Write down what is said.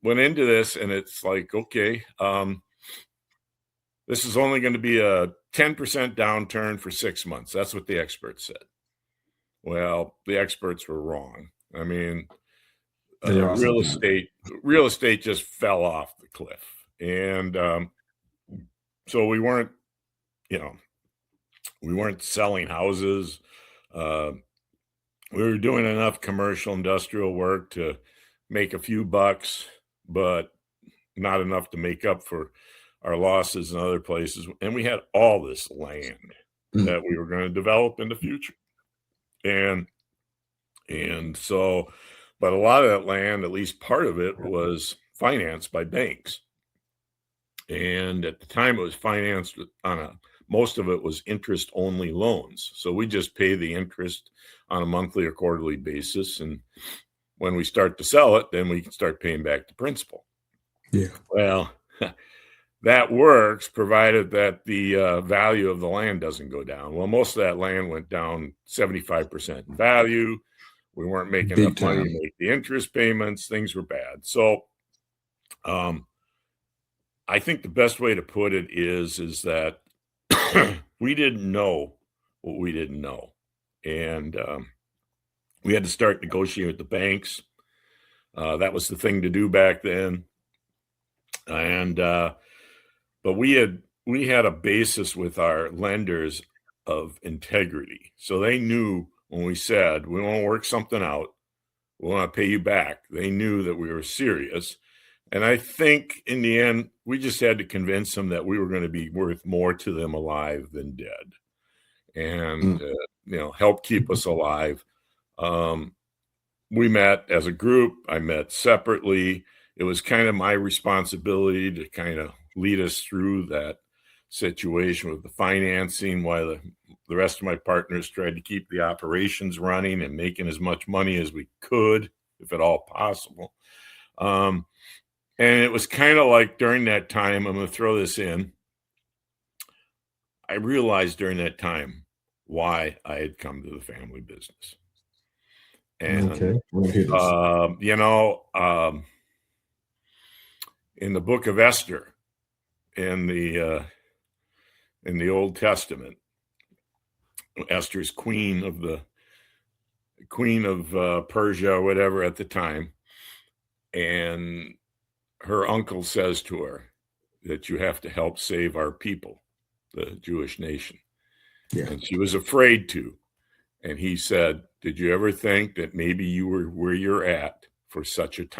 went into this and it's like, okay, this is only going to be a 10% downturn for 6 months. That's what the experts said. Well, the experts were wrong. I mean, real estate just fell off the cliff. And so we weren't selling houses. We were doing enough commercial industrial work to make a few bucks, but not enough to make up for our losses in other places. And we had all this land that we were going to develop in the future. And so, but a lot of that land, at least part of it, was financed by banks. And at the time it was financed on most of it was interest only loans. So we just pay the interest on a monthly or quarterly basis. And when we start to sell it, then we can start paying back the principal. Yeah. Well, that works provided that the value of the land doesn't go down. Well, most of that land went down 75% in value. We weren't making enough money to make the interest payments. Things were bad. So I think the best way to put it is that we didn't know what we didn't know. And we had to start negotiating with the banks. That was the thing to do back then. And but we had a basis with our lenders of integrity. So they knew when we said, we want to work something out, we want to pay you back. They knew that we were serious. And I think in the end, we just had to convince them that we were going to be worth more to them alive than dead, and help keep us alive. We met as a group. I met separately. It was kind of my responsibility to kind of lead us through that situation with the financing, while the rest of my partners tried to keep the operations running and making as much money as we could, if at all possible. And it was kind of like during that time, I'm going to throw this in, I realized during that time why I had come to the family business. And, in the book of Esther, in the Old Testament, Esther's queen of Persia or whatever at the time, and her uncle says to her that you have to help save our people, the Jewish nation. Yeah. And she was afraid to. And he said, did you ever think that maybe you were where you're at for such a time